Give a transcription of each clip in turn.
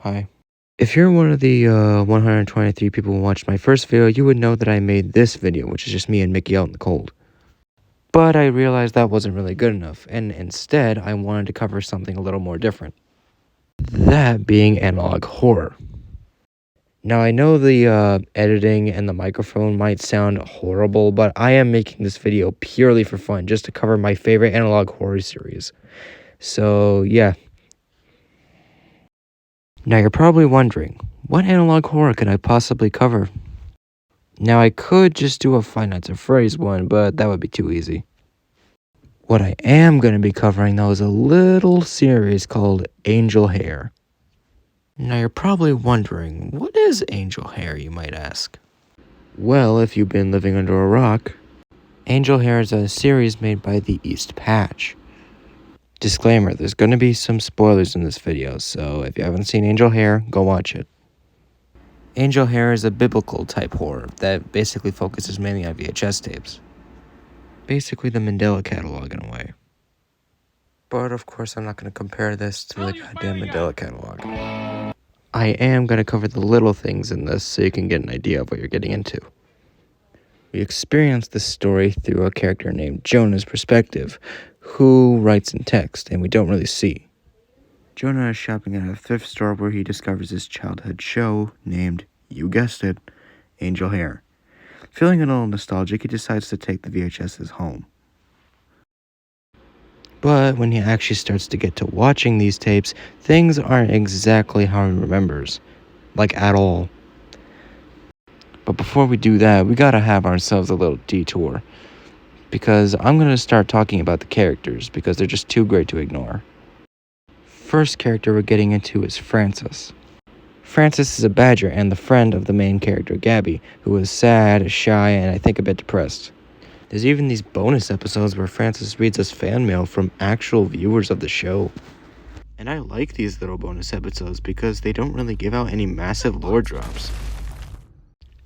Hi. If you're one of the 123 people who watched my first video, you would know that I made this video, which is just me and Mickey out in the cold. But I realized that wasn't really good enough, and instead I wanted to cover something a little more different. That being analog horror. Now I know the editing and the microphone might sound horrible, but I am making this video purely for fun, just to cover my favorite analog horror series. So yeah. Now you're probably wondering, what analog horror could I possibly cover? Now I could just do a Five Nights at Freddy's one, but that would be too easy. What I am going to be covering though is a little series called Angel Hare. Now you're probably wondering, what is Angel Hare, you might ask? Well, if you've been living under a rock, Angel Hare is a series made by the East Patch. Disclaimer, there's going to be some spoilers in this video, so if you haven't seen Angel Hare, go watch it. Angel Hare is a biblical type horror that basically focuses mainly on VHS tapes. Basically the Mandela catalog in a way. But of course I'm not going to compare this to the goddamn Mandela catalog. I am going to cover the little things in this so you can get an idea of what you're getting into. We experience this story through a character named Jonah's perspective, who writes in text and we don't really see. Jonah is shopping at a thrift store where he discovers his childhood show named, you guessed it, Angel Hare. Feeling a little nostalgic, he decides to take the VHSs home. But when he actually starts to get to watching these tapes, things aren't exactly how he remembers. Like, at all. But before we do that, we gotta have ourselves a little detour. Because I'm gonna start talking about the characters, because they're just too great to ignore. First character we're getting into is Francis. Francis is a badger and the friend of the main character, Gabby, who is sad, shy, and I think a bit depressed. There's even these bonus episodes where Francis reads us fan mail from actual viewers of the show. And I like these little bonus episodes because they don't really give out any massive lore drops.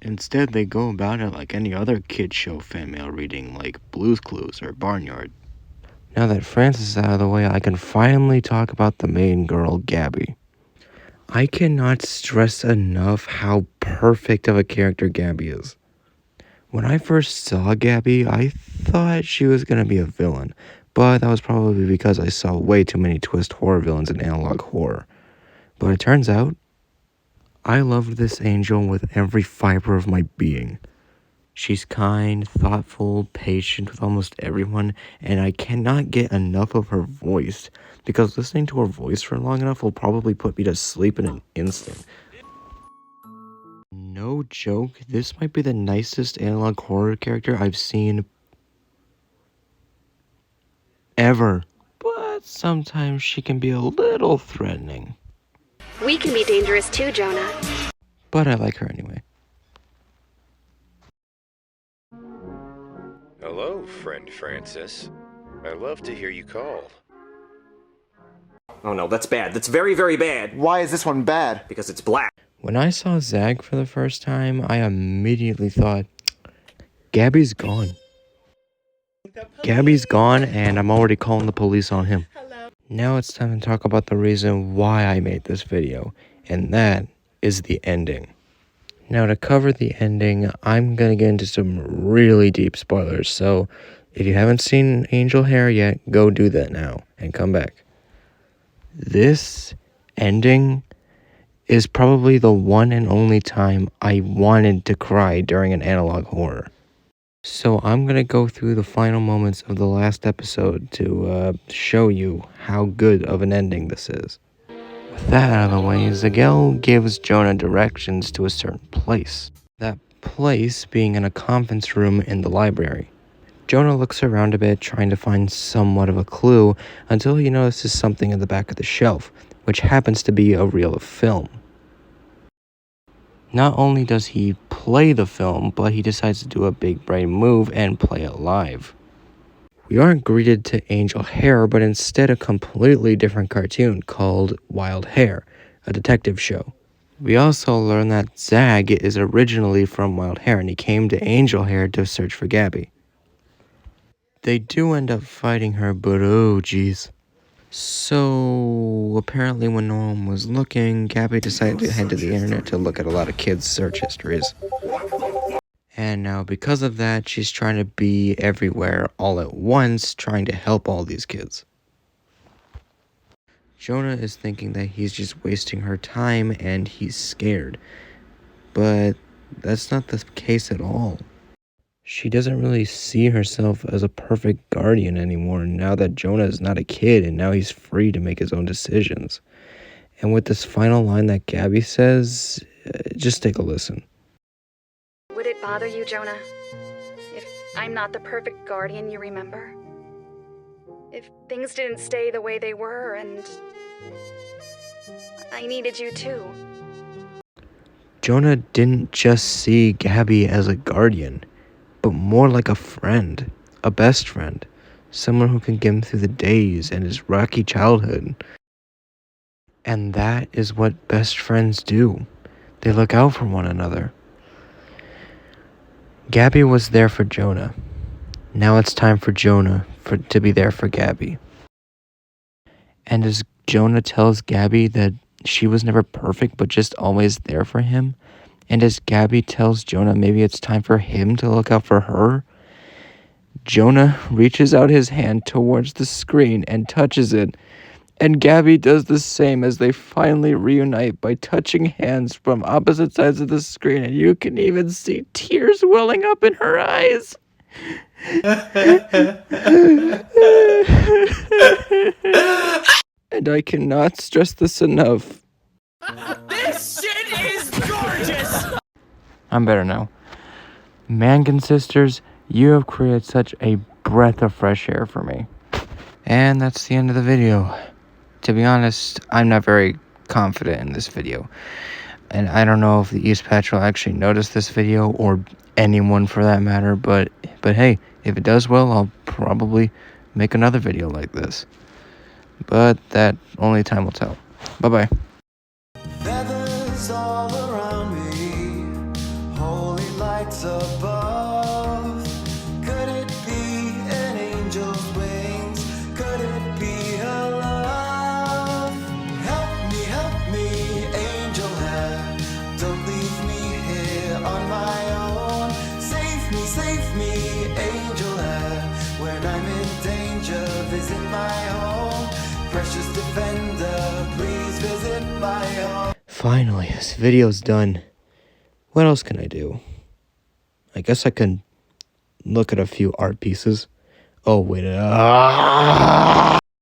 Instead, they go about it like any other kid show fan mail reading, like Blue's Clues or Barnyard. Now that Francis is out of the way, I can finally talk about the main girl, Gabby. I cannot stress enough how perfect of a character Gabby is. When I first saw Gabby, I thought she was going to be a villain, but that was probably because I saw way too many twist horror villains in analog horror. But it turns out, I loved this angel with every fiber of my being. She's kind, thoughtful, patient with almost everyone, and I cannot get enough of her voice, because listening to her voice for long enough will probably put me to sleep in an instant. No joke, this might be the nicest analog horror character I've seen ever. But sometimes she can be a little threatening. We can be dangerous too, Jonah. But I like her anyway. Hello, friend Francis. I love to hear you call. Oh no, that's bad. That's very, very bad. Why is this one bad? Because it's black. When I saw Zag for the first time, I immediately thought, Gabby's gone. Gabby's gone, and I'm already calling the police on him. Now it's time to talk about the reason why I made this video, and that is the ending. Now to cover the ending, I'm gonna get into some really deep spoilers, so if you haven't seen Angel Hare yet, go do that now, and come back. This ending is probably the one and only time I wanted to cry during an analog horror. So I'm going to go through the final moments of the last episode to show you how good of an ending this is. With that out of the way, Zagel gives Jonah directions to a certain place. That place being in a conference room in the library. Jonah looks around a bit, trying to find somewhat of a clue, until he notices something in the back of the shelf, which happens to be a reel of film. Not only does he play the film, but he decides to do a big brain move and play it live. We aren't greeted to Angel Hare, but instead a completely different cartoon called Wild Hare, a detective show. We also learn that Zag is originally from Wild Hare and he came to Angel Hare to search for Gabby. They do end up fighting her, but oh geez. So, apparently when no one was looking, Gabby decided to head to the internet to look at a lot of kids' search histories. And now, because of that, she's trying to be everywhere all at once, trying to help all these kids. Jonah is thinking that he's just wasting her time and he's scared. But that's not the case at all. She doesn't really see herself as a perfect guardian anymore now that Jonah is not a kid and now he's free to make his own decisions. And with this final line that Gabby says, just take a listen. Would it bother you, Jonah, if I'm not the perfect guardian you remember? If things didn't stay the way they were and I needed you too? Jonah didn't just see Gabby as a guardian, but more like a friend, a best friend, someone who can get him through the days and his rocky childhood. And that is what best friends do. They look out for one another. Gabby was there for Jonah. Now it's time for Jonah to be there for Gabby. And as Jonah tells Gabby that she was never perfect but just always there for him, and as Gabby tells Jonah maybe it's time for him to look out for her, Jonah reaches out his hand towards the screen and touches it, and Gabby does the same as they finally reunite by touching hands from opposite sides of the screen, and you can even see tears welling up in her eyes. And I cannot stress this enough. This shit is gorgeous! I'm better now. Mangan sisters, you have created such a breath of fresh air for me. And that's the end of the video. To be honest, I'm not very confident in this video. And I don't know if the East Patch will actually notice this video, or anyone for that matter, but hey, if it does well, I'll probably make another video like this. But that only time will tell. Bye-bye. Feathers all around me, holy lights above. Could it be an angel's wings? Could it be a love? Help me, angel hair. Don't leave me here on my own. Save me, angel hair. When I'm in danger, visit my home. Precious defender, please visit my home. Finally, this video's done. What else can I do? I guess I can look at a few art pieces. Oh, wait.